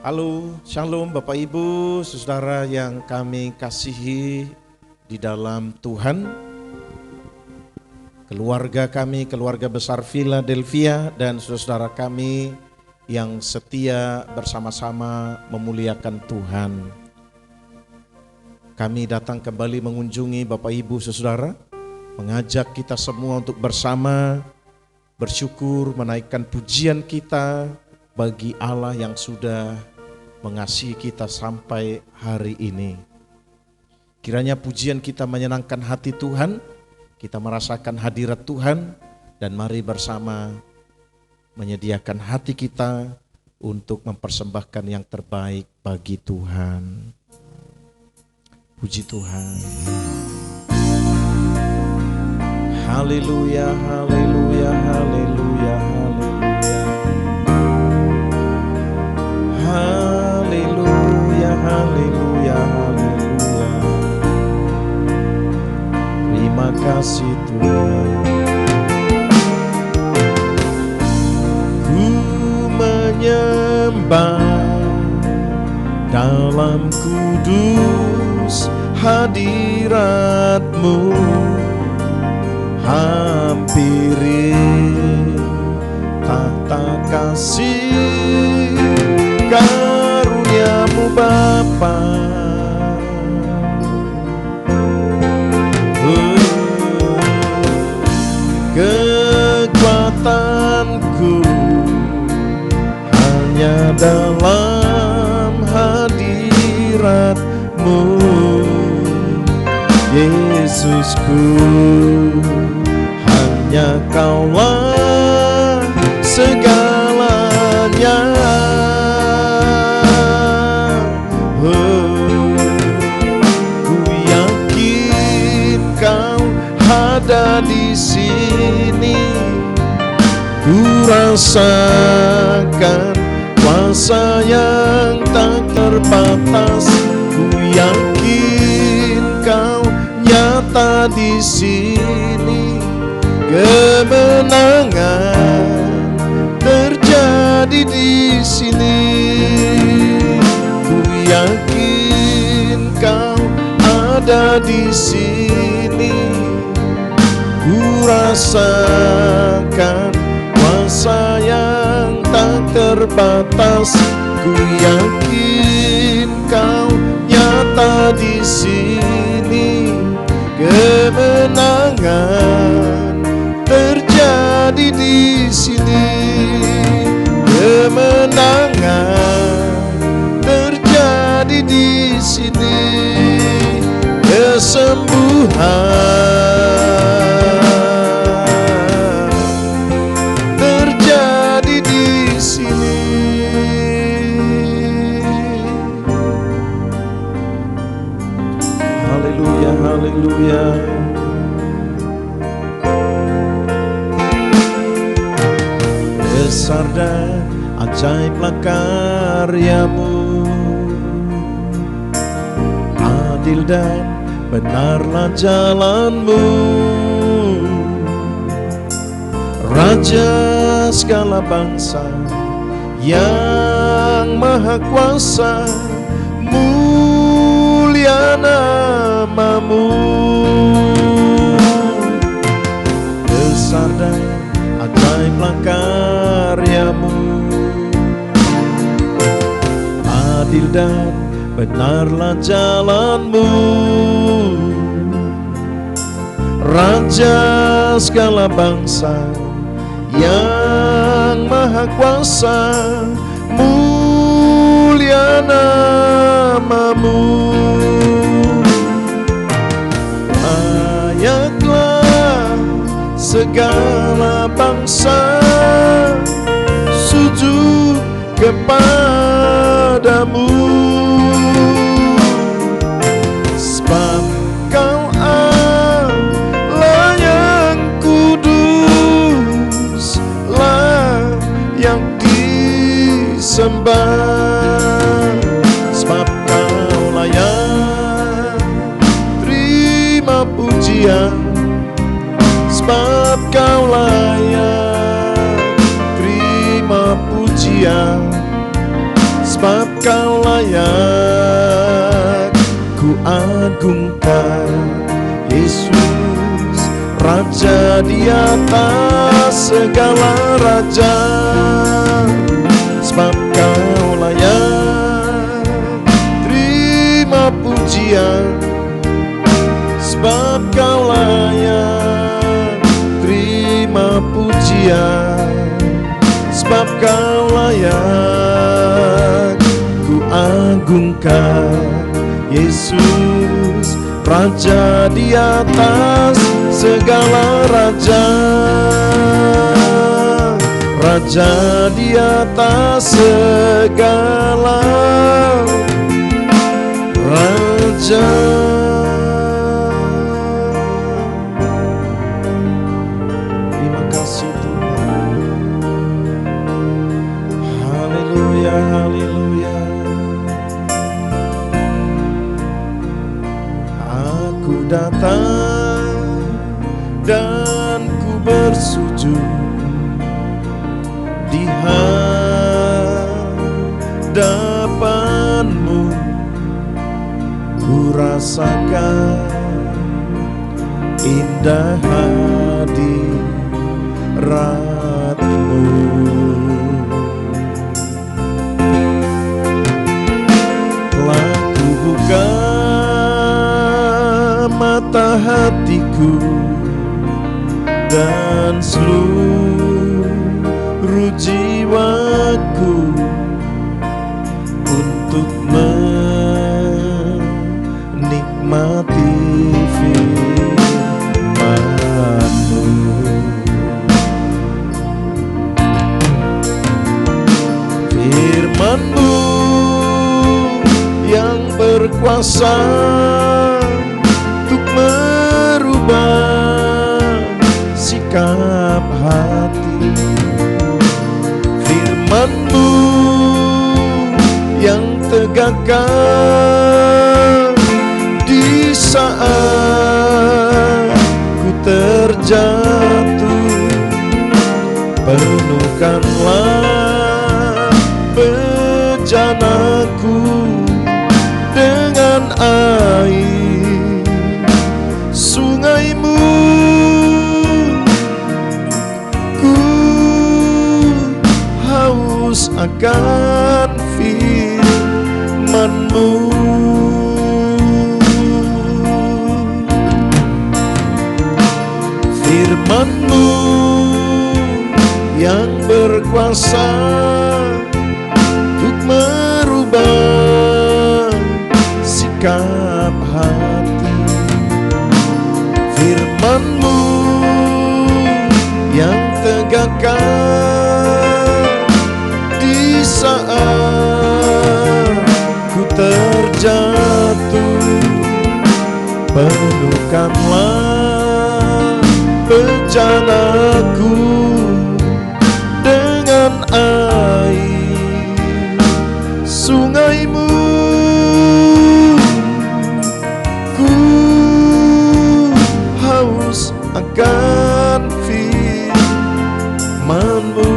Halo, Shalom Bapak Ibu, Saudara yang kami kasihi di dalam Tuhan. Keluarga kami, keluarga besar Philadelphia dan saudara kami yang setia bersama-sama memuliakan Tuhan. Kami datang kembali mengunjungi Bapak Ibu Saudara, mengajak kita semua untuk bersama bersyukur, menaikkan pujian kita bagi Allah yang sudah mengasihi kita sampai hari ini. Kiranya pujian kita menyenangkan hati Tuhan, kita merasakan hadirat Tuhan, dan mari bersama menyediakan hati kita untuk mempersembahkan yang terbaik bagi Tuhan. Puji Tuhan. Haleluya, haleluya, haleluya, haleluya. Haleluya, haleluya, haleluya. Terima kasih Tuhan. Ku menyembah dalam kudus hadirat-Mu, hampiri tahta kasih karunia-Mu Bapa. Kekuatanku hanya dalam hadirat-Mu, Yesusku, hanya Kaulah segalanya. Ku yakin Kau ada di sini, ku rasakan kuasa yang tak terbatas. Ku yakin Kau nyata di sini, kemenangan terjadi di sini. Ku yakin Kau ada di sini, ku rasakan kuasa yang tak terbatas. Ku yakin Kau nyata di sini, kemenangan terjadi di sini. Kemenangan terjadi di sini, kesembuhan terjadi di sini. Haleluya, haleluya. Besar dan ajaiblah karya-Mu, adil dan benarlah jalan-Mu. Raja segala bangsa yang maha kuasa, mulia nama-Mu. Besar dan ajaiblah karya-Mu, adil dan benarlah jalan-Mu. Raja segala bangsa yang maha kuasa, mulia nama-Mu. Layaklah segala bangsa sujud kepadamu, sebab Kau Allah yang kudus, layak disembah. Sebab Kau layak terima pujian, sebab Kau layak terima pujian, sebab Kau layak ku agungkan, Yesus, Raja di atas segala raja. Sebab Kau layak terima pujian, sebab Kau layak terima pujian, sebab Kau layak ku agungkan, Yesus, Raja di atas segala raja. Raja di atas segala raja. Terima kasih Tuhan. Haleluya, haleluya. Aku datang dan ku bersujud di hadapan-Mu, ku rasakan indah hadirat-Mu. Telah ku buka mata hatiku dan seluruh jiwaku untuk menikmati firman-Mu. Firman-Mu yang berkuasa untuk merubah sikap hati. Firman-Mu yang tegakkan di saat ku terjatuh. Penuhkanlah bejanaku dengan air, sungai-Mu ku haus akan firman-Mu. Firman-Mu yang berkuasa untuk merubah sikap hati. Firman-Mu yang tegakkan di saat ku terjatuh. Penuhkanlah bejanaku dengan air, sungai-Mu ku haus akan firman-Mu.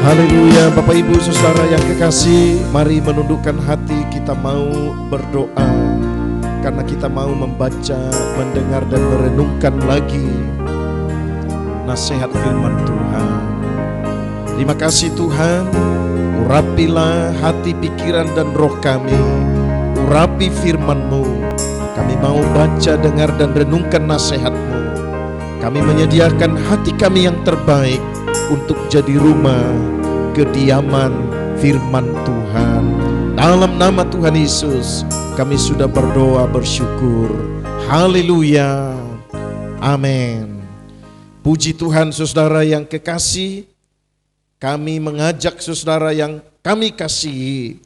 Haleluya. Bapak Ibu Saudara yang kekasih, mari menundukkan hati, kita mau berdoa karena kita mau membaca, mendengar dan merenungkan lagi nasihat firman Tuhan. Terima kasih Tuhan, urapilah hati, pikiran dan roh kami, urapi firman-Mu. Kami mau baca, dengar dan renungkan nasihat-Mu. Kami menyediakan hati kami yang terbaik untuk jadi rumah kediaman firman Tuhan. Dalam nama Tuhan Yesus kami sudah berdoa bersyukur. Haleluya. Amin. Puji Tuhan saudara yang kekasih, kami mengajak saudara yang kami kasihi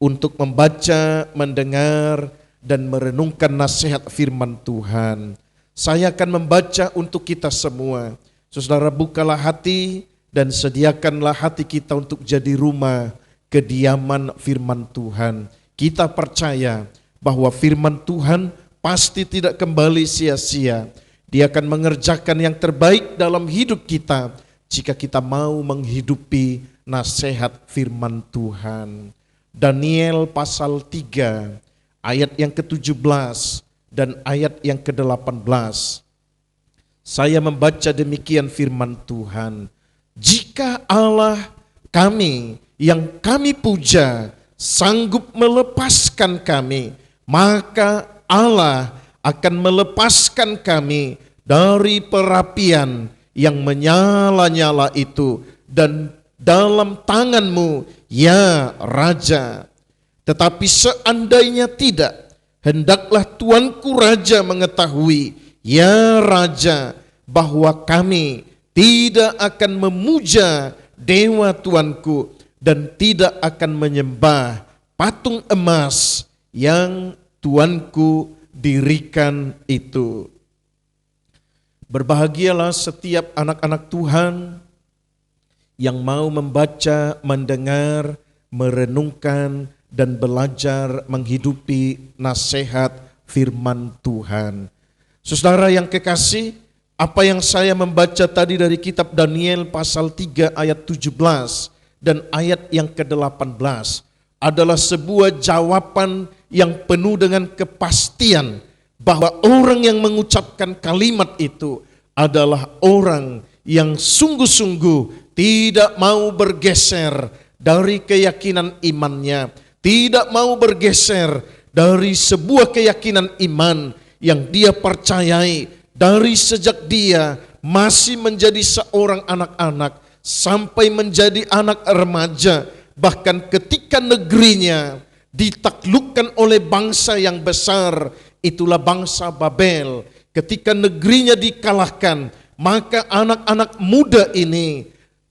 untuk membaca, mendengar dan merenungkan nasihat firman Tuhan. Saya akan membaca untuk kita semua. Saudara, bukalah hati dan sediakanlah hati kita untuk jadi rumah kediaman firman Tuhan. Kita percaya bahwa firman Tuhan pasti tidak kembali sia-sia. Dia akan mengerjakan yang terbaik dalam hidup kita jika kita mau menghidupi nasihat firman Tuhan. Daniel pasal 3 ayat yang ke-17 dan ayat yang ke-18. Saya membaca demikian firman Tuhan. Jika Allah kami yang kami puja sanggup melepaskan kami, maka Allah akan melepaskan kami dari perapian yang menyala-nyala itu dan dalam tanganmu, ya Raja. Tetapi seandainya tidak, hendaklah tuanku Raja mengetahui, ya Raja, bahwa kami tidak akan memuja dewa tuanku dan tidak akan menyembah patung emas yang tuanku dirikan itu. Berbahagialah setiap anak-anak Tuhan yang mau membaca, mendengar, merenungkan, dan belajar menghidupi nasihat firman Tuhan. Saudara yang kekasih, apa yang saya membaca tadi dari kitab Daniel pasal 3 ayat 17 dan ayat yang ke-18 adalah sebuah jawaban yang penuh dengan kepastian bahwa orang yang mengucapkan kalimat itu adalah orang yang sungguh-sungguh tidak mau bergeser dari keyakinan imannya, tidak mau bergeser dari sebuah keyakinan iman yang dia percayai dari sejak dia masih menjadi seorang anak-anak sampai menjadi anak remaja, bahkan ketika negerinya ditaklukkan oleh bangsa yang besar, itulah bangsa Babel. Ketika negerinya dikalahkan, maka anak-anak muda ini,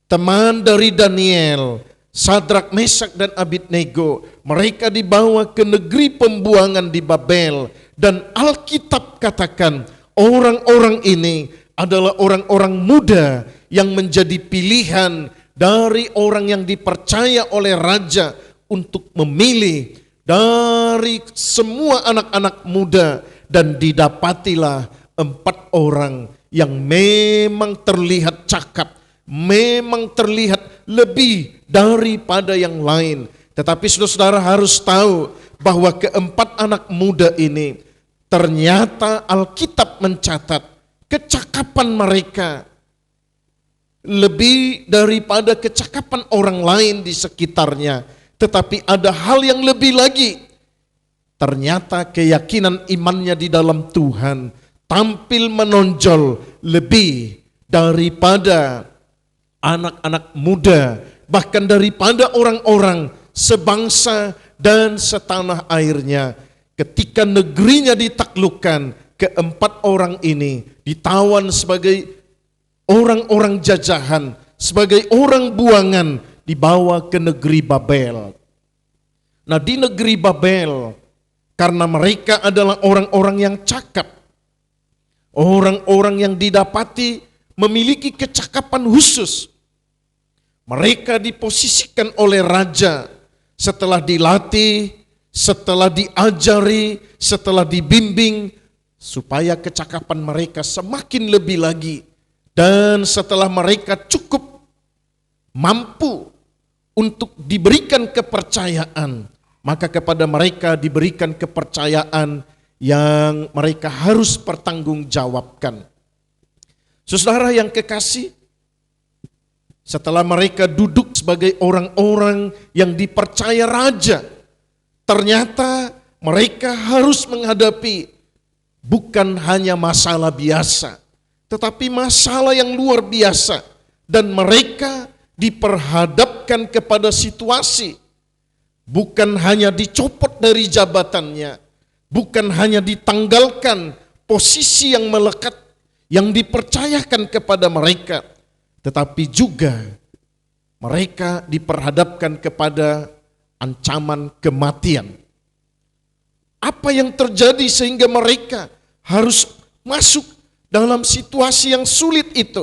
teman dari Daniel, Sadrak, Mesak, dan Abednego, mereka dibawa ke negeri pembuangan di Babel. Dan Alkitab katakan orang-orang ini adalah orang-orang muda yang menjadi pilihan dari orang yang dipercaya oleh raja untuk memilih dari semua anak-anak muda. Dan didapatilah 4 orang yang memang terlihat cakap, memang terlihat lebih daripada yang lain. Tetapi saudara harus tahu bahwa keempat anak muda ini ternyata Alkitab mencatat kecakapan mereka lebih daripada kecakapan orang lain di sekitarnya. Tetapi ada hal yang lebih lagi. Ternyata keyakinan imannya di dalam Tuhan tampil menonjol lebih daripada anak-anak muda, bahkan daripada orang-orang sebangsa dan setanah airnya. Ketika negerinya ditaklukkan, keempat orang ini ditawan sebagai orang-orang jajahan, sebagai orang buangan, dibawa ke negeri Babel. Nah, di negeri Babel, karena mereka adalah orang-orang yang cakap, orang-orang yang didapati memiliki kecakapan khusus, mereka diposisikan oleh raja setelah dilatih, setelah diajari, setelah dibimbing, supaya kecakapan mereka semakin lebih lagi. Dan setelah mereka cukup mampu untuk diberikan kepercayaan, maka kepada mereka diberikan kepercayaan yang mereka harus pertanggungjawabkan. Saudara yang kekasih, setelah mereka duduk sebagai orang-orang yang dipercaya raja, ternyata mereka harus menghadapi bukan hanya masalah biasa, tetapi masalah yang luar biasa. Dan mereka diperhadapkan kepada situasi, bukan hanya dicopot dari jabatannya, bukan hanya ditanggalkan posisi yang melekat yang dipercayakan kepada mereka, tetapi juga mereka diperhadapkan kepada ancaman kematian. Apa yang terjadi sehingga mereka harus masuk dalam situasi yang sulit itu?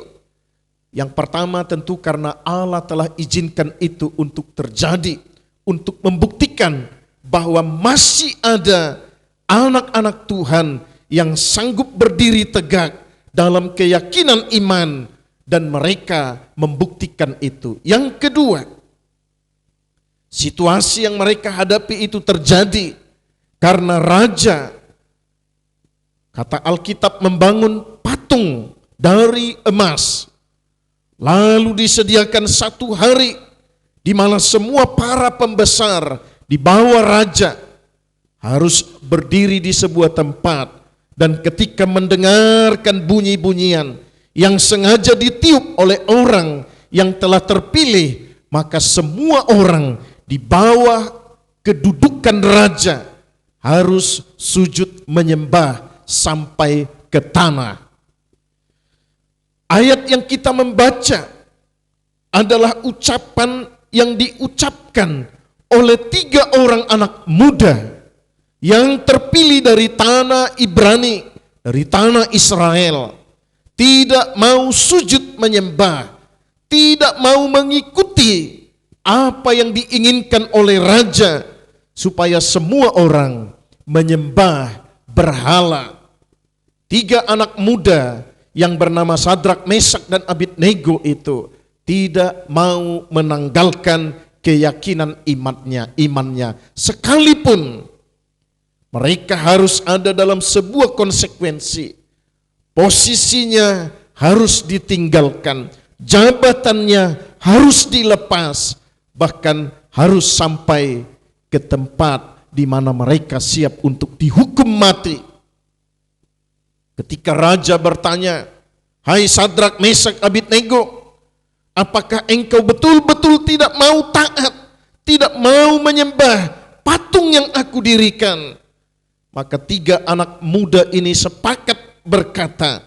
Yang pertama tentu karena Allah telah izinkan itu untuk terjadi, untuk membuktikan bahwa masih ada anak-anak Tuhan yang sanggup berdiri tegak dalam keyakinan iman dan mereka membuktikan itu. Yang kedua, situasi yang mereka hadapi itu terjadi karena raja, kata Alkitab, membangun patung dari emas. Lalu disediakan satu hari di mana semua para pembesar di bawah raja harus berdiri di sebuah tempat, dan ketika mendengarkan bunyi-bunyian yang sengaja ditiup oleh orang yang telah terpilih, maka semua orang di bawah kedudukan raja harus sujud menyembah sampai ke tanah. Ayat yang kita membaca adalah ucapan yang diucapkan oleh 3 orang anak muda yang terpilih dari tanah Ibrani, dari tanah Israel. Tidak mau sujud menyembah, tidak mau mengikuti apa yang diinginkan oleh raja, supaya semua orang menyembah berhala. 3 anak muda yang bernama Sadrak, Mesak, dan Abednego itu tidak mau menanggalkan keyakinan imannya. Sekalipun mereka harus ada dalam sebuah konsekuensi. Posisinya harus ditinggalkan, jabatannya harus dilepas, bahkan harus sampai ke tempat di mana mereka siap untuk dihukum mati. Ketika raja bertanya, "Hai Sadrak, Mesak, Abednego, apakah engkau betul-betul tidak mau taat, tidak mau menyembah patung yang aku dirikan?" Maka 3 anak muda ini sepakat berkata,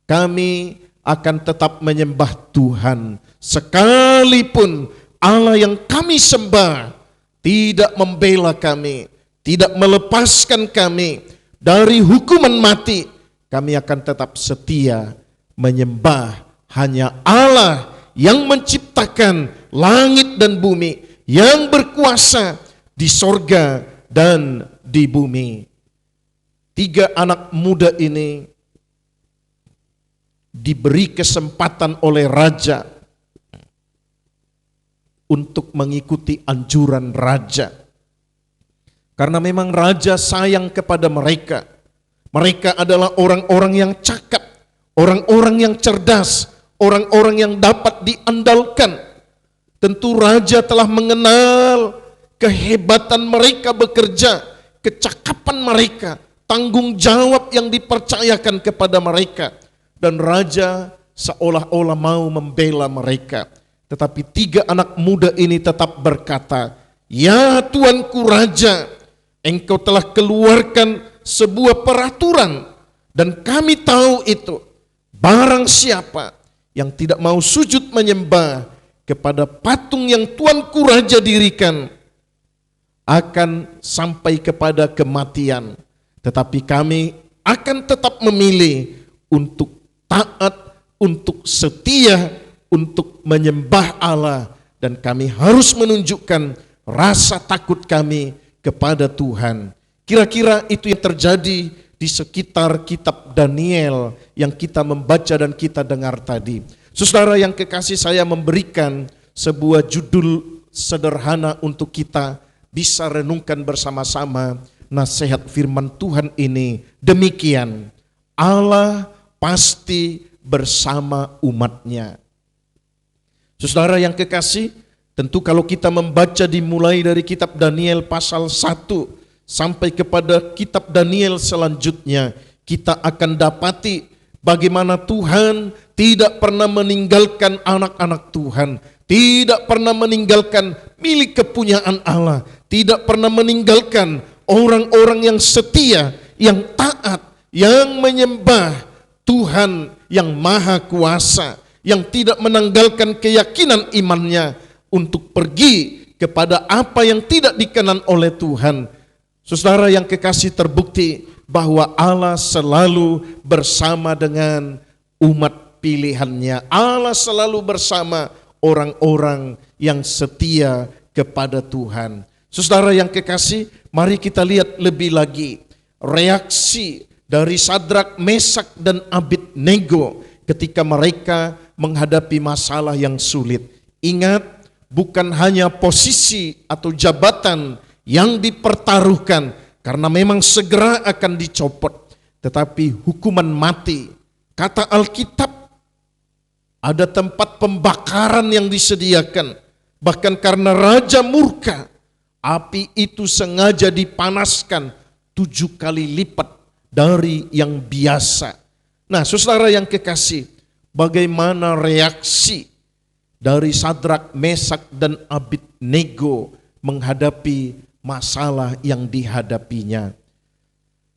"Kami akan tetap menyembah Tuhan, sekalipun Allah yang kami sembah tidak membela kami, tidak melepaskan kami dari hukuman mati. Kami akan tetap setia menyembah hanya Allah yang menciptakan langit dan bumi, yang berkuasa di sorga dan di bumi." 3 anak muda ini diberi kesempatan oleh raja untuk mengikuti anjuran raja. Karena memang raja sayang kepada mereka. Mereka adalah orang-orang yang cakap, orang-orang yang cerdas, orang-orang yang dapat diandalkan. Tentu raja telah mengenal kehebatan mereka bekerja, kecakapan mereka, tanggung jawab yang dipercayakan kepada mereka. Dan raja seolah-olah mau membela mereka. Tetapi 3 anak muda ini tetap berkata, "Ya Tuanku Raja, engkau telah keluarkan sebuah peraturan, dan kami tahu itu. Barang siapa yang tidak mau sujud menyembah kepada patung yang Tuanku Raja dirikan, akan sampai kepada kematian. Tetapi kami akan tetap memilih untuk taat, untuk setia, untuk menyembah Allah, dan kami harus menunjukkan rasa takut kami kepada Tuhan." Kira-kira itu yang terjadi di sekitar kitab Daniel yang kita membaca dan kita dengar tadi. Saudara yang kekasih, saya memberikan sebuah judul sederhana untuk kita bisa renungkan bersama-sama nasihat firman Tuhan ini. Demikian, Allah pasti bersama umatnya. Saudara yang kekasih, tentu kalau kita membaca dimulai dari kitab Daniel pasal 1 sampai kepada kitab Daniel selanjutnya, kita akan dapati bagaimana Tuhan tidak pernah meninggalkan anak-anak Tuhan, tidak pernah meninggalkan milik kepunyaan Allah, tidak pernah meninggalkan orang-orang yang setia, yang taat, yang menyembah Tuhan yang Maha Kuasa, yang tidak menanggalkan keyakinan imannya untuk pergi kepada apa yang tidak dikenan oleh Tuhan. Saudara yang kekasih, terbukti bahwa Allah selalu bersama dengan umat pilihannya. Allah selalu bersama orang-orang yang setia kepada Tuhan. Saudara yang kekasih, mari kita lihat lebih lagi reaksi dari Sadrak, Mesak, dan Abednego ketika mereka menghadapi masalah yang sulit. Ingat, bukan hanya posisi atau jabatan yang dipertaruhkan, karena memang segera akan dicopot, tetapi hukuman mati. Kata Alkitab, ada tempat pembakaran yang disediakan. Bahkan karena raja murka, api itu sengaja dipanaskan 7 kali lipat dari yang biasa. Nah, saudara yang kekasih, bagaimana reaksi dari Sadrak, Mesak, dan Abednego menghadapi masalah yang dihadapinya?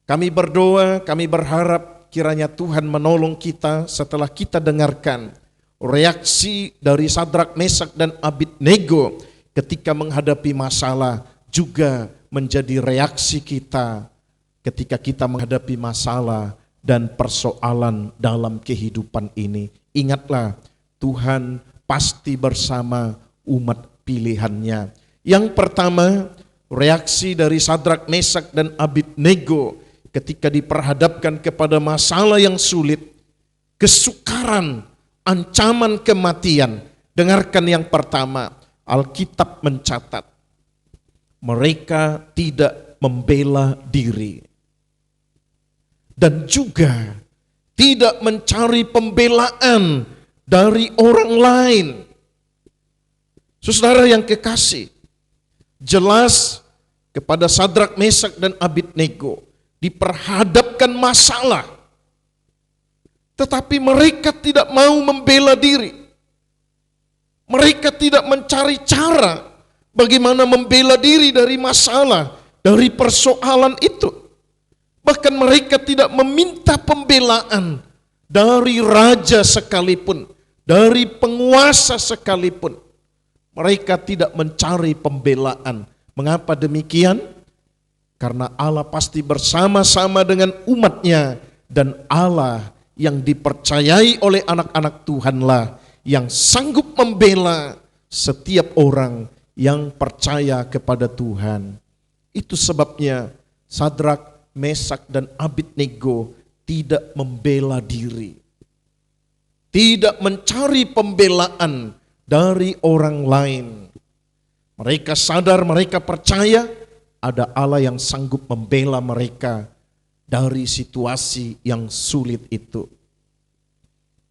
Kami berdoa, kami berharap kiranya Tuhan menolong kita setelah kita dengarkan reaksi dari Sadrak, Mesak, dan Abednego ketika menghadapi masalah, juga menjadi reaksi kita ketika kita menghadapi masalah dan persoalan dalam kehidupan ini. Ingatlah, Tuhan pasti bersama umat pilihannya. Yang pertama, reaksi dari Sadrak, Mesak, dan Abednego ketika diperhadapkan kepada masalah yang sulit, kesukaran, ancaman kematian. Dengarkan yang pertama, Alkitab mencatat, mereka tidak membela diri dan juga tidak mencari pembelaan dari orang lain. Saudara yang kekasih, jelas kepada Sadrak, Mesak, dan Abednego diperhadapkan masalah, tetapi mereka tidak mau membela diri. Mereka tidak mencari cara bagaimana membela diri dari masalah, dari persoalan itu. Bahkan mereka tidak meminta pembelaan dari raja sekalipun, dari penguasa sekalipun. Mereka tidak mencari pembelaan. Mengapa demikian? Karena Allah pasti bersama-sama dengan umatnya, dan Allah yang dipercayai oleh anak-anak Tuhanlah yang sanggup membela setiap orang yang percaya kepada Tuhan. Itu sebabnya Sadrak, Mesak, dan Abednego tidak membela diri, tidak mencari pembelaan dari orang lain. Mereka sadar, mereka percaya ada Allah yang sanggup membela mereka dari situasi yang sulit itu.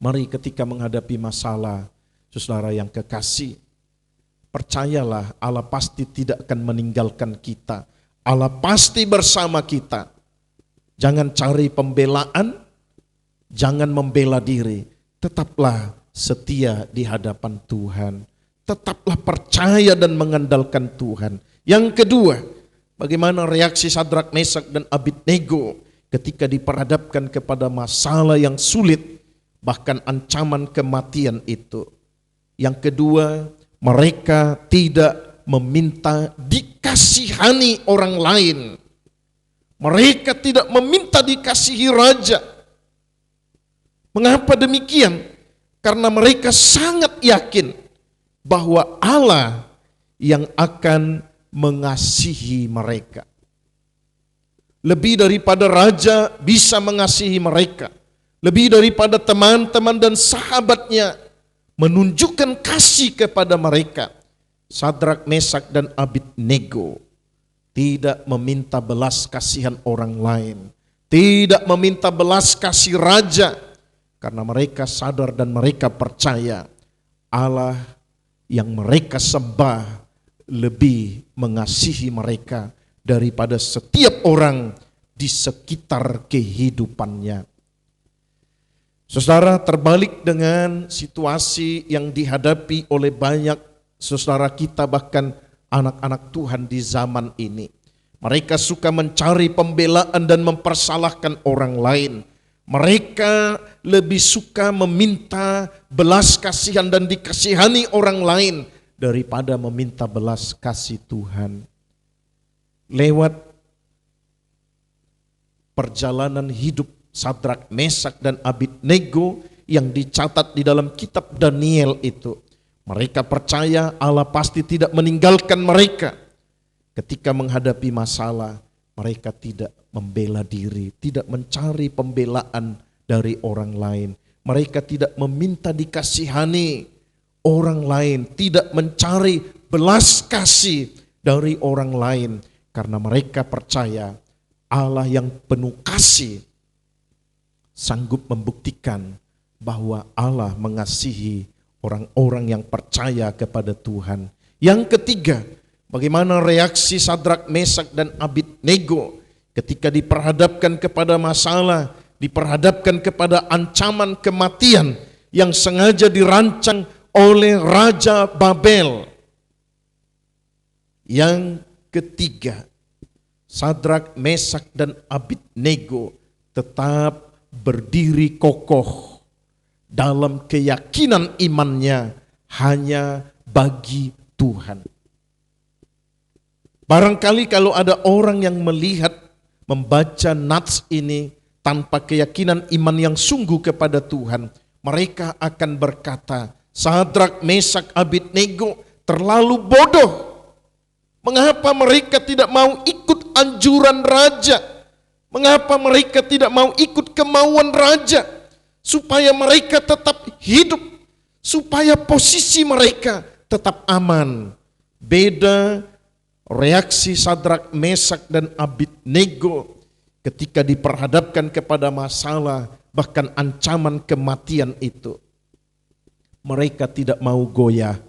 Mari ketika menghadapi masalah, saudara yang kekasih, percayalah Allah pasti tidak akan meninggalkan kita. Allah pasti bersama kita. Jangan cari pembelaan, jangan membela diri. Tetaplah setia di hadapan Tuhan. Tetaplah percaya dan mengandalkan Tuhan. Yang kedua, bagaimana reaksi Sadrak, Mesak, dan Abednego ketika diperhadapkan kepada masalah yang sulit, bahkan ancaman kematian itu. Yang kedua, mereka tidak meminta dikasihani orang lain. Mereka tidak meminta dikasihi raja. Mengapa demikian? Karena mereka sangat yakin bahwa Allah yang akan mengasihi mereka. Lebih daripada raja bisa mengasihi mereka, lebih daripada teman-teman dan sahabatnya menunjukkan kasih kepada mereka, Sadrak, Mesak, dan Abednego tidak meminta belas kasihan orang lain, tidak meminta belas kasih raja, karena mereka sadar dan mereka percaya Allah yang mereka sembah lebih mengasihi mereka daripada setiap orang di sekitar kehidupannya. Saudara, terbalik dengan situasi yang dihadapi oleh banyak saudara kita, bahkan anak-anak Tuhan di zaman ini. Mereka suka mencari pembelaan dan mempersalahkan orang lain. Mereka lebih suka meminta belas kasihan dan dikasihani orang lain daripada meminta belas kasih Tuhan. Lewat perjalanan hidup Sadrak, Mesak, dan Abednego yang dicatat di dalam kitab Daniel itu, mereka percaya Allah pasti tidak meninggalkan mereka. Ketika menghadapi masalah, mereka tidak membela diri, tidak mencari pembelaan dari orang lain. Mereka tidak meminta dikasihani orang lain, tidak mencari belas kasih dari orang lain, karena mereka percaya Allah yang penuh kasih sanggup membuktikan bahwa Allah mengasihi orang-orang yang percaya kepada Tuhan. Yang ketiga, bagaimana reaksi Sadrak, Mesak, dan Abednego ketika diperhadapkan kepada masalah, diperhadapkan kepada ancaman kematian yang sengaja dirancang oleh Raja Babel. Yang ketiga, Sadrak, Mesak, dan Abednego tetap berdiri kokoh dalam keyakinan imannya hanya bagi Tuhan. Barangkali kalau ada orang yang melihat, membaca nats ini tanpa keyakinan iman yang sungguh kepada Tuhan, mereka akan berkata, Sadrak, Mesak, Abednego terlalu bodoh. Mengapa mereka tidak mau ikut anjuran raja? Mengapa mereka tidak mau ikut kemauan raja? Supaya mereka tetap hidup, supaya posisi mereka tetap aman. Beda reaksi Sadrak, Mesak, dan Abednego ketika diperhadapkan kepada masalah, bahkan ancaman kematian itu. Mereka tidak mau goyah.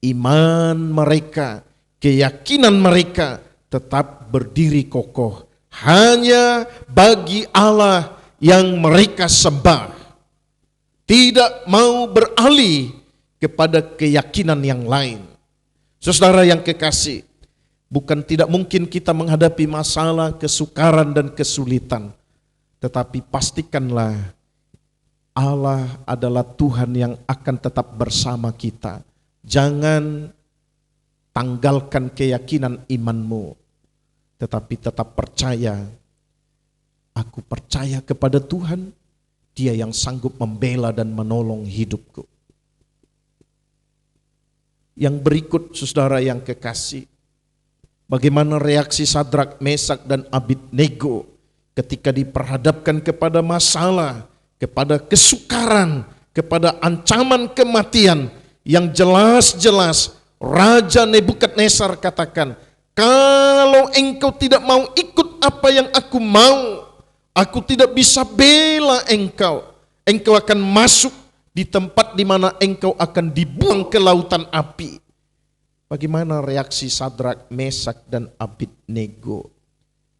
Iman mereka, keyakinan mereka tetap berdiri kokoh. Hanya bagi Allah yang mereka sembah. Tidak mau beralih kepada keyakinan yang lain. Saudara yang kekasih, bukan tidak mungkin kita menghadapi masalah, kesukaran, dan kesulitan. Tetapi pastikanlah Allah adalah Tuhan yang akan tetap bersama kita. Jangan tanggalkan keyakinan imanmu, tetapi tetap percaya. Aku percaya kepada Tuhan, Dia yang sanggup membela dan menolong hidupku. Yang berikut, saudara yang kekasih, bagaimana reaksi Sadrak, Mesak, dan Abednego ketika diperhadapkan kepada masalah, kepada kesukaran, kepada ancaman kematian yang jelas-jelas Raja Nebukadnezar katakan, kalau engkau tidak mau ikut apa yang aku mau, aku tidak bisa bela engkau. Engkau akan masuk di tempat di mana engkau akan dibuang ke lautan api. Bagaimana reaksi Sadrak, Mesak, dan Abednego?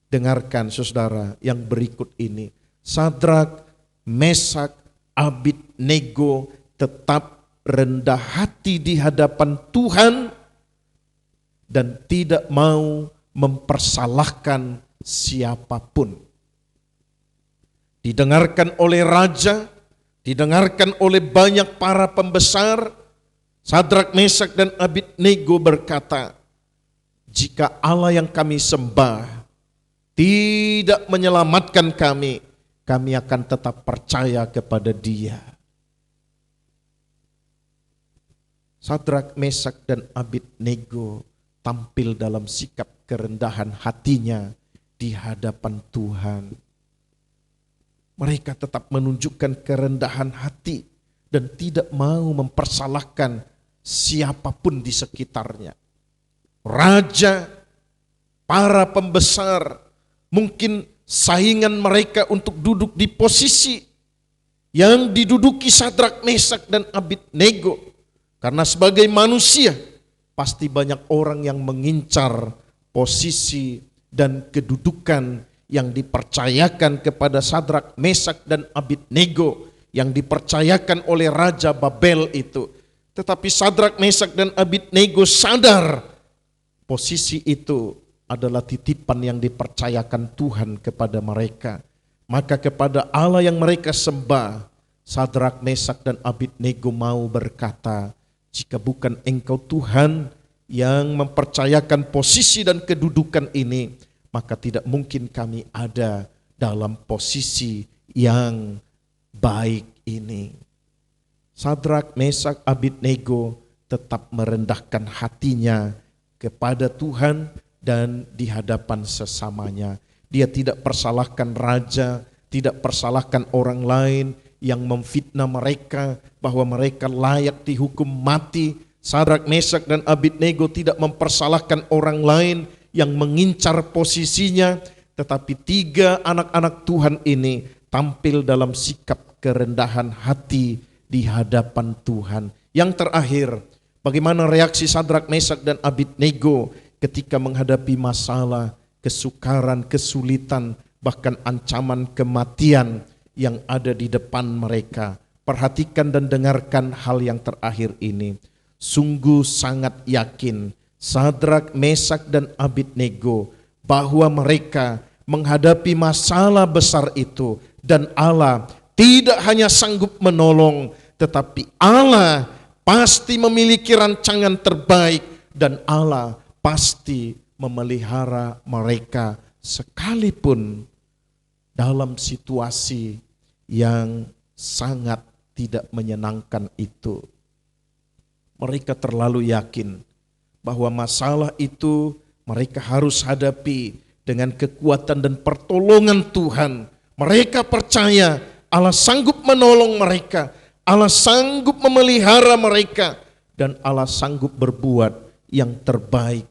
Dengarkan saudara yang berikut ini. Sadrak, Mesak, Abednego tetap rendah hati di hadapan Tuhan dan tidak mau mempersalahkan siapapun. Didengarkan oleh raja, didengarkan oleh banyak para pembesar. Sadrak, Mesak, dan Abednego berkata, jika Allah yang kami sembah tidak menyelamatkan kami, kami akan tetap percaya kepada Dia. Sadrak, Mesak, dan Abednego tampil dalam sikap kerendahan hatinya di hadapan Tuhan. Mereka tetap menunjukkan kerendahan hati dan tidak mau mempersalahkan siapapun di sekitarnya. Raja, para pembesar, mungkin saingan mereka untuk duduk di posisi yang diduduki Sadrak, Mesak, dan Abednego. Karena sebagai manusia, pasti banyak orang yang mengincar posisi dan kedudukan yang dipercayakan kepada Sadrak, Mesak, dan Abednego, yang dipercayakan oleh Raja Babel itu. Tetapi Sadrak, Mesak, dan Abednego sadar posisi itu adalah titipan yang dipercayakan Tuhan kepada mereka. Maka kepada Allah yang mereka sembah, Sadrak, Mesak, dan Abednego mau berkata, jika bukan Engkau Tuhan yang mempercayakan posisi dan kedudukan ini, maka tidak mungkin kami ada dalam posisi yang baik ini. Sadrak, Mesak, Abednego tetap merendahkan hatinya kepada Tuhan dan di hadapan sesamanya. Dia tidak persalahkan raja, tidak persalahkan orang lain. yang memfitnah mereka bahwa mereka layak dihukum mati. Sadrak, Mesak, dan Abednego tidak mempersalahkan orang lain yang mengincar posisinya, tetapi 3 anak-anak Tuhan ini tampil dalam sikap kerendahan hati di hadapan Tuhan. Yang terakhir, bagaimana reaksi Sadrak, Mesak, dan Abednego ketika menghadapi masalah, kesukaran, kesulitan, bahkan ancaman kematian yang ada di depan mereka. Perhatikan dan dengarkan hal yang terakhir ini. Sungguh sangat yakin Sadrak, Mesak, dan Abednego bahwa mereka menghadapi masalah besar itu, dan Allah tidak hanya sanggup menolong, tetapi Allah pasti memiliki rancangan terbaik, dan Allah pasti memelihara mereka sekalipun dalam situasi yang sangat tidak menyenangkan itu. Mereka terlalu yakin bahwa masalah itu mereka harus hadapi dengan kekuatan dan pertolongan Tuhan. Mereka percaya Allah sanggup menolong mereka, Allah sanggup memelihara mereka, dan Allah sanggup berbuat yang terbaik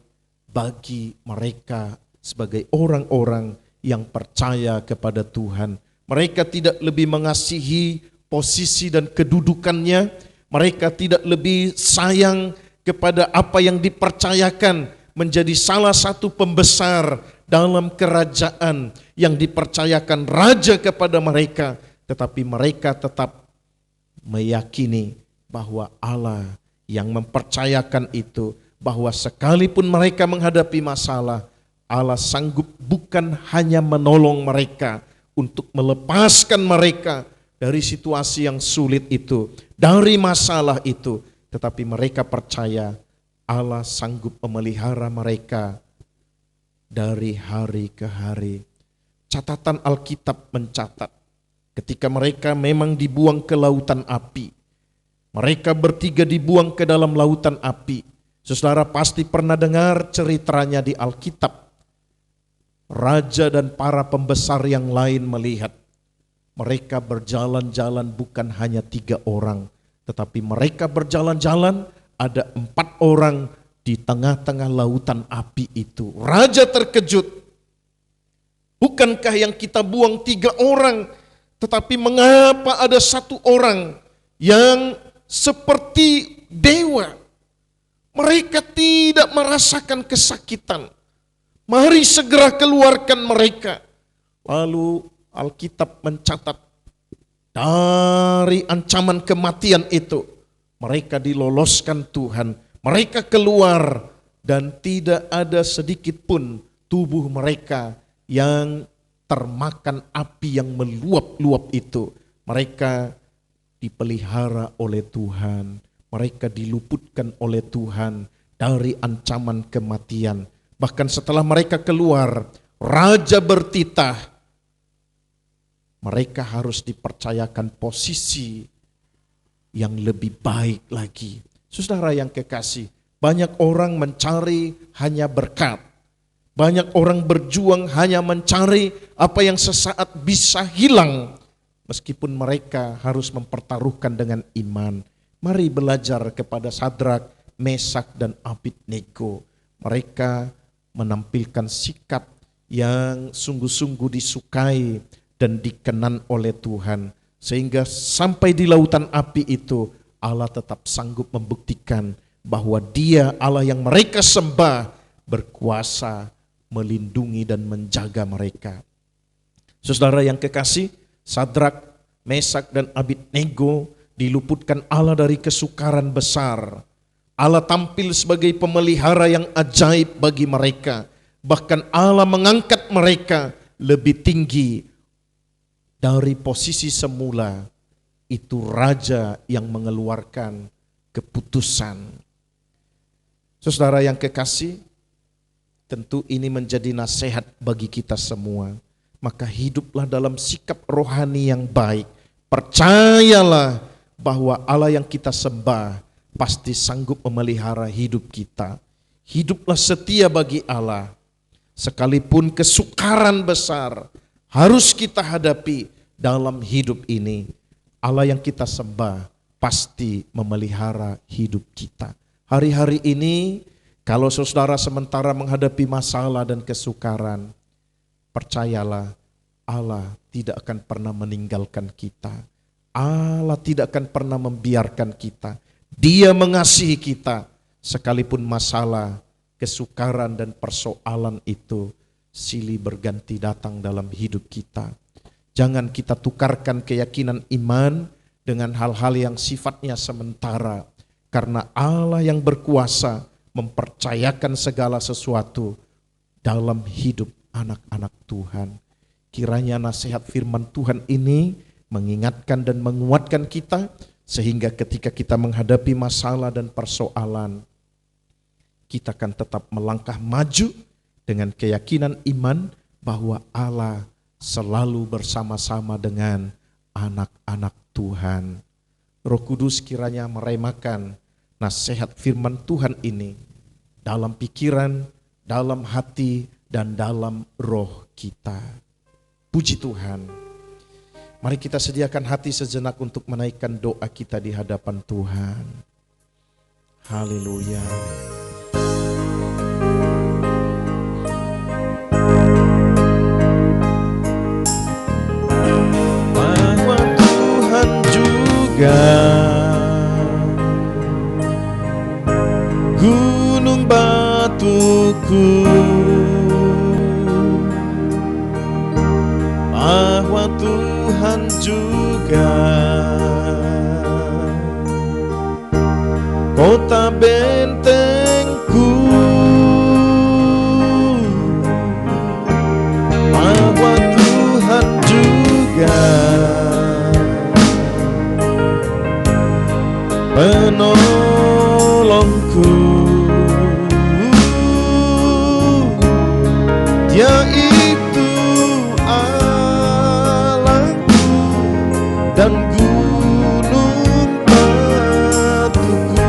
bagi mereka sebagai orang-orang yang percaya kepada Tuhan. Mereka tidak lebih mengasihi posisi dan kedudukannya. Mereka tidak lebih sayang kepada apa yang dipercayakan menjadi salah satu pembesar dalam kerajaan yang dipercayakan raja kepada mereka. Tetapi mereka tetap meyakini bahwa Allah yang mempercayakan itu, bahwa sekalipun mereka menghadapi masalah, Allah sanggup bukan hanya menolong mereka untuk melepaskan mereka dari situasi yang sulit itu, dari masalah itu, tetapi mereka percaya Allah sanggup memelihara mereka dari hari ke hari. Catatan Alkitab mencatat ketika mereka memang dibuang ke lautan api, mereka bertiga dibuang ke dalam lautan api. Saudara pasti pernah dengar ceritanya di Alkitab. Raja dan para pembesar yang lain melihat mereka berjalan-jalan, bukan hanya 3 orang, tetapi mereka berjalan-jalan, ada 4 orang di tengah-tengah lautan api itu. Raja terkejut. Bukankah yang kita buang 3 orang, tetapi mengapa ada 1 orang yang seperti dewa? Mereka tidak merasakan kesakitan. Mari segera keluarkan mereka. Lalu Alkitab mencatat dari ancaman kematian itu mereka diloloskan Tuhan. Mereka keluar dan tidak ada sedikit pun tubuh mereka yang termakan api yang meluap-luap itu. Mereka dipelihara oleh Tuhan. Mereka diluputkan oleh Tuhan dari ancaman kematian. Bahkan setelah mereka keluar, raja bertitah. Mereka harus dipercayakan posisi yang lebih baik lagi. Saudara yang kekasih, banyak orang mencari hanya berkat. Banyak orang berjuang hanya mencari apa yang sesaat bisa hilang. Meskipun mereka harus mempertaruhkan dengan iman. Mari belajar kepada Sadrak, Mesak, dan Abednego. Mereka menampilkan sikap yang sungguh-sungguh disukai dan dikenan oleh Tuhan. Sehingga sampai di lautan api itu Allah tetap sanggup membuktikan bahwa Dia Allah yang mereka sembah berkuasa melindungi dan menjaga mereka. Saudara yang kekasih, Sadrak, Mesak, dan Abednego diluputkan Allah dari kesukaran besar. Allah tampil sebagai pemelihara yang ajaib bagi mereka. Bahkan Allah mengangkat mereka lebih tinggi dari posisi semula. Itu raja yang mengeluarkan keputusan. Saudara yang kekasih, tentu ini menjadi nasihat bagi kita semua. Maka hiduplah dalam sikap rohani yang baik. Percayalah bahwa Allah yang kita sembah pasti sanggup memelihara hidup kita. Hiduplah setia bagi Allah. Sekalipun kesukaran besar harus kita hadapi dalam hidup ini, Allah yang kita sembah pasti memelihara hidup kita. Hari-hari ini kalau saudara sementara menghadapi masalah dan kesukaran, percayalah Allah tidak akan pernah meninggalkan kita. Allah tidak akan pernah membiarkan kita. Dia mengasihi kita sekalipun masalah, kesukaran dan persoalan itu silih berganti datang dalam hidup kita. Jangan kita tukarkan keyakinan iman dengan hal-hal yang sifatnya sementara. Karena Allah yang berkuasa mempercayakan segala sesuatu dalam hidup anak-anak Tuhan. Kiranya nasihat firman Tuhan ini mengingatkan dan menguatkan kita, sehingga ketika kita menghadapi masalah dan persoalan, kita akan tetap melangkah maju dengan keyakinan iman bahwa Allah selalu bersama-sama dengan anak-anak Tuhan. Roh Kudus kiranya meremakan nasihat firman Tuhan ini dalam pikiran, dalam hati, dan dalam roh kita. Puji Tuhan. Mari kita sediakan hati sejenak untuk menaikkan doa kita di hadapan Tuhan. Haleluya. Bahwa Tuhan juga gunung batuku, bahwa Tuhan juga kota bentengku, bahwa Tuhan juga penolongku. Dia itu Allahku dan gunung batuku.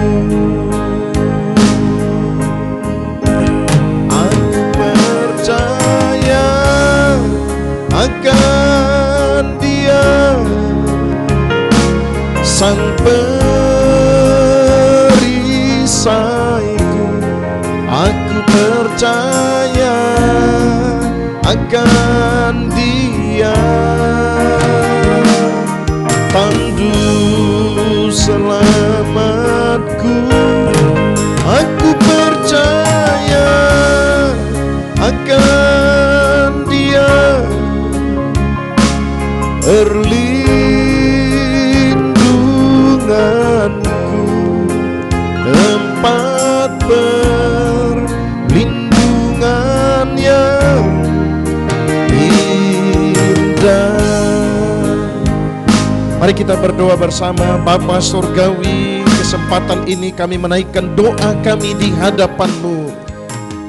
Aku percaya akan Dia, Sang perisaiku. Aku percaya akan Dia, pandu selamatku. Aku percaya akan Dia, perlindunganku, tempat perlindungan yang indah. Mari kita berdoa bersama. Bapa Surgawi, kesempatan ini kami menaikkan doa kami di hadapan-Mu.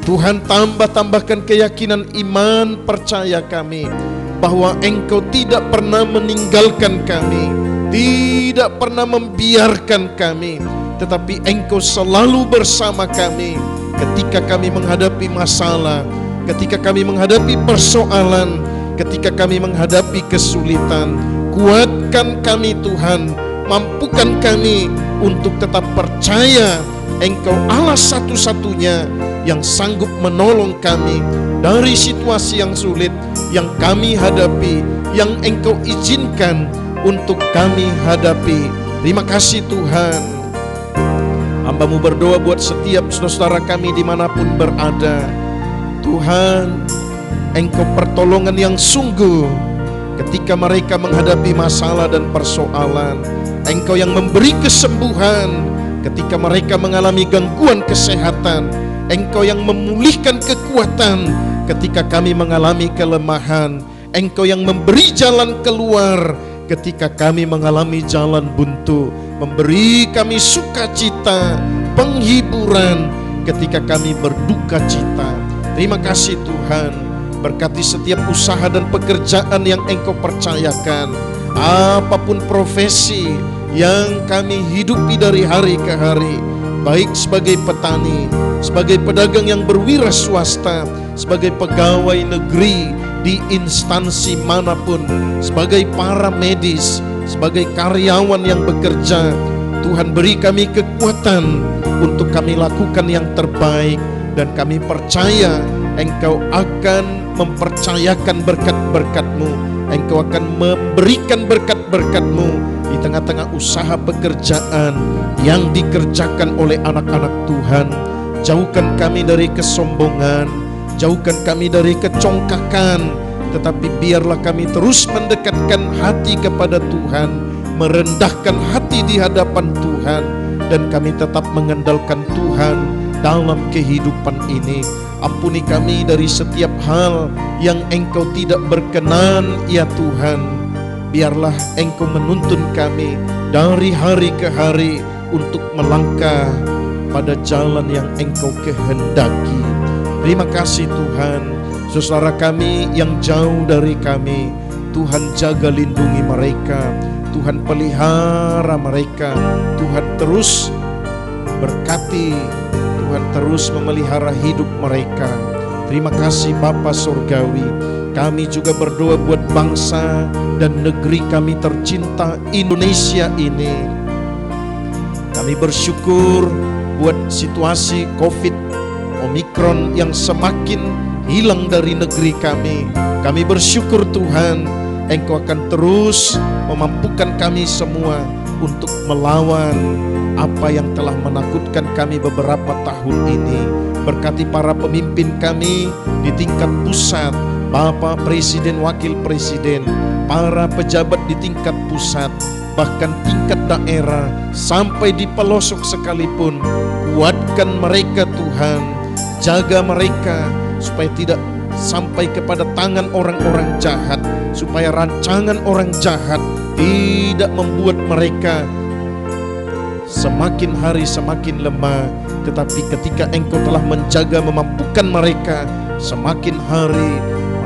Tuhan, tambahkan keyakinan iman percaya kami bahwa Engkau tidak pernah meninggalkan kami, tidak pernah membiarkan kami, tetapi Engkau selalu bersama kami ketika kami menghadapi masalah, ketika kami menghadapi persoalan, ketika kami menghadapi kesulitan. Kuatkan kami Tuhan, mampukan kami untuk tetap percaya Engkau Allah satu-satunya yang sanggup menolong kami dari situasi yang sulit yang kami hadapi, yang Engkau izinkan untuk kami hadapi. Terima kasih Tuhan. Hamba-Mu berdoa buat setiap saudara kami dimanapun berada. Tuhan, Engkau pertolongan yang sungguh ketika mereka menghadapi masalah dan persoalan. Engkau yang memberi kesembuhan ketika mereka mengalami gangguan kesehatan. Engkau yang memulihkan kekuatan ketika kami mengalami kelemahan. Engkau yang memberi jalan keluar ketika kami mengalami jalan buntu. Memberi kami sukacita, penghiburan ketika kami berduka cita. Terima kasih Tuhan. Berkati setiap usaha dan pekerjaan yang Engkau percayakan. Apapun profesi yang kami hidupi dari hari ke hari, baik sebagai petani, sebagai pedagang yang berwira swasta, sebagai pegawai negeri di instansi manapun, sebagai para medis, sebagai karyawan yang bekerja. Tuhan, beri kami kekuatan untuk kami lakukan yang terbaik, dan kami percaya Engkau akan mempercayakan berkat-berkat-Mu. Engkau akan memberikan berkat-berkat-Mu di tengah-tengah usaha pekerjaan yang dikerjakan oleh anak-anak Tuhan. Jauhkan kami dari kesombongan, jauhkan kami dari kecongkakan, tetapi biarlah kami terus mendekatkan hati kepada Tuhan, merendahkan hati di hadapan Tuhan, dan kami tetap mengandalkan Tuhan dalam kehidupan ini. Ampuni kami dari setiap hal yang Engkau tidak berkenan, ya Tuhan. Biarlah Engkau menuntun kami dari hari ke hari untuk melangkah pada jalan yang Engkau kehendaki. Terima kasih Tuhan. Saudara kami yang jauh dari kami, Tuhan jaga lindungi mereka, Tuhan pelihara mereka, Tuhan terus berkati, Tuhan terus memelihara hidup mereka. Terima kasih Bapa Surgawi. Kami juga berdoa buat bangsa dan negeri kami tercinta Indonesia ini. Kami bersyukur buat situasi COVID Omikron yang semakin hilang dari negeri kami. Kami bersyukur Tuhan, Engkau akan terus memampukan kami semua untuk melawan apa yang telah menakutkan kami beberapa tahun ini. Berkati para pemimpin kami di tingkat pusat, Bapak Presiden, Wakil Presiden, para pejabat di tingkat pusat, bahkan tingkat daerah sampai di pelosok sekalipun. Kuatkan mereka Tuhan, jaga mereka supaya tidak sampai kepada tangan orang-orang jahat, supaya rancangan orang jahat tidak membuat mereka semakin hari semakin lemah. Tetapi ketika Engkau telah menjaga, memampukan mereka, semakin hari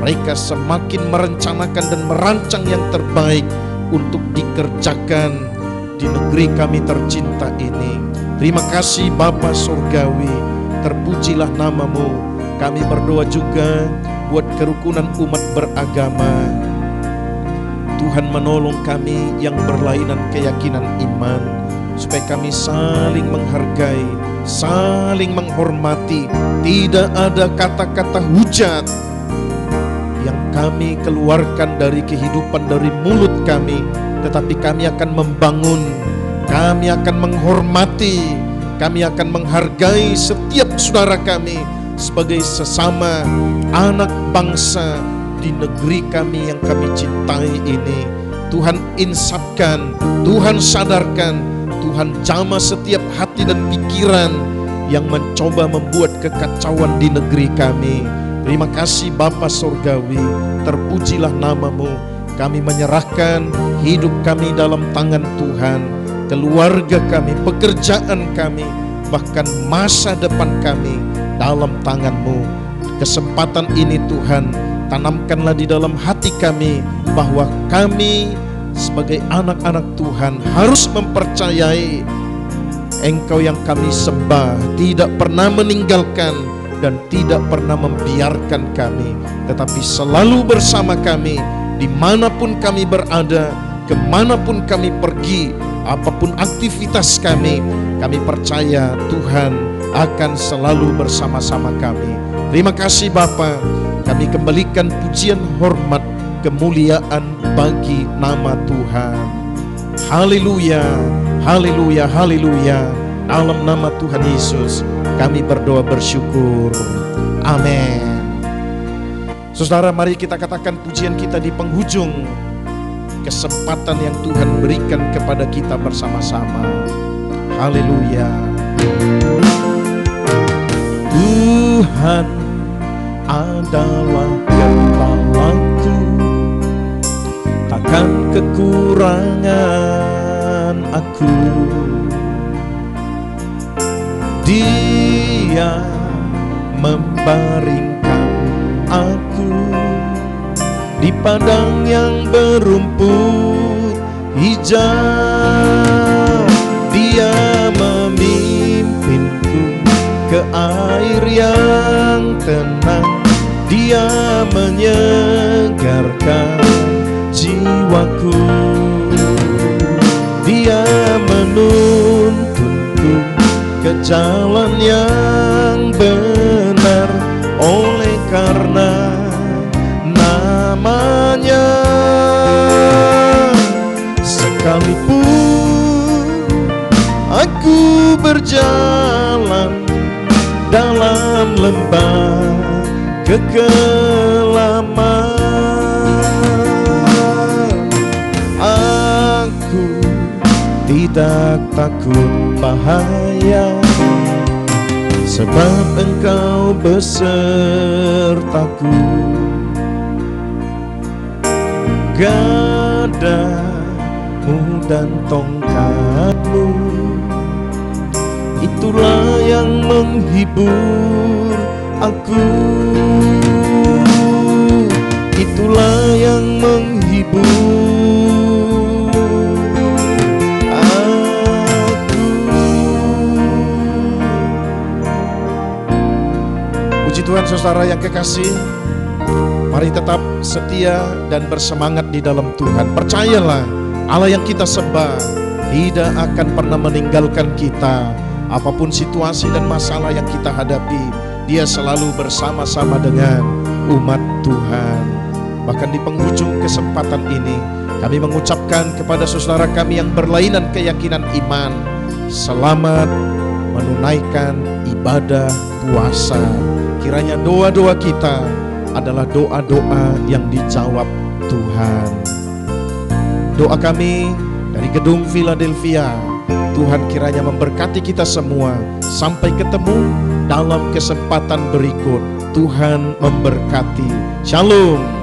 mereka semakin merencanakan dan merancang yang terbaik untuk dikerjakan di negeri kami tercinta ini. Terima kasih Bapa Surgawi, terpujilah nama-Mu. Kami berdoa juga buat kerukunan umat beragama. Tuhan menolong kami yang berlainan keyakinan iman, supaya kami saling menghargai, saling menghormati. Tidak ada kata-kata hujat yang kami keluarkan dari kehidupan, dari mulut kami, tetapi kami akan membangun, kami akan menghormati, kami akan menghargai setiap saudara kami sebagai sesama anak bangsa di negeri kami yang kami cintai ini. Tuhan insapkan, Tuhan sadarkan, Tuhan jamah setiap hati dan pikiran yang mencoba membuat kekacauan di negeri kami. Terima kasih Bapa Surgawi, terpujilah nama-Mu. Kami menyerahkan hidup kami dalam tangan Tuhan, keluarga kami, pekerjaan kami, bahkan masa depan kami dalam tangan-Mu. Kesempatan ini Tuhan, tanamkanlah di dalam hati kami bahwa kami sebagai anak-anak Tuhan harus mempercayai Engkau yang kami sembah tidak pernah meninggalkan dan tidak pernah membiarkan kami, tetapi selalu bersama kami dimanapun kami berada, kemanapun kami pergi, apapun aktivitas kami. Kami percaya Tuhan akan selalu bersama-sama kami. Terima kasih Bapa. Kami kembalikan pujian, hormat, kemuliaan bagi nama Tuhan. Haleluya, haleluya, haleluya. Dalam nama Tuhan Yesus kami berdoa bersyukur. Amin. Saudara, mari kita katakan pujian kita di penghujung kesempatan yang Tuhan berikan kepada kita bersama-sama. Haleluya. Tuhan adalah gembalaku, takkan kekurangan aku. Dia membaringkan aku di padang yang berumput hijau. Dia memimpinku ke air yang tenang. Dia menyegarkan jiwaku. menuntunku ke jalan yang benar, oleh karena namanya. Sekalipun aku berjalan dalam lembah kekelaman, aku tidak takut bahaya, sebab Engkau besertaku. Gadamu dan tongkatmu, itulah yang menghibur aku. Itulah yang menghibur aku. Puji Tuhan, saudara yang kekasih, mari tetap setia dan bersemangat di dalam Tuhan. Percayalah, Allah yang kita sembah tidak akan pernah meninggalkan kita. Apapun situasi dan masalah yang kita hadapi, Dia selalu bersama-sama dengan umat Tuhan. Bahkan di penghujung kesempatan ini, kami mengucapkan kepada saudara kami yang berlainan keyakinan iman, selamat menunaikan ibadah puasa. Kiranya doa-doa kita adalah doa-doa yang dijawab Tuhan. Doa kami dari gedung Philadelphia, Tuhan kiranya memberkati kita semua. Sampai ketemu dalam kesempatan berikut. Tuhan memberkati. Shalom.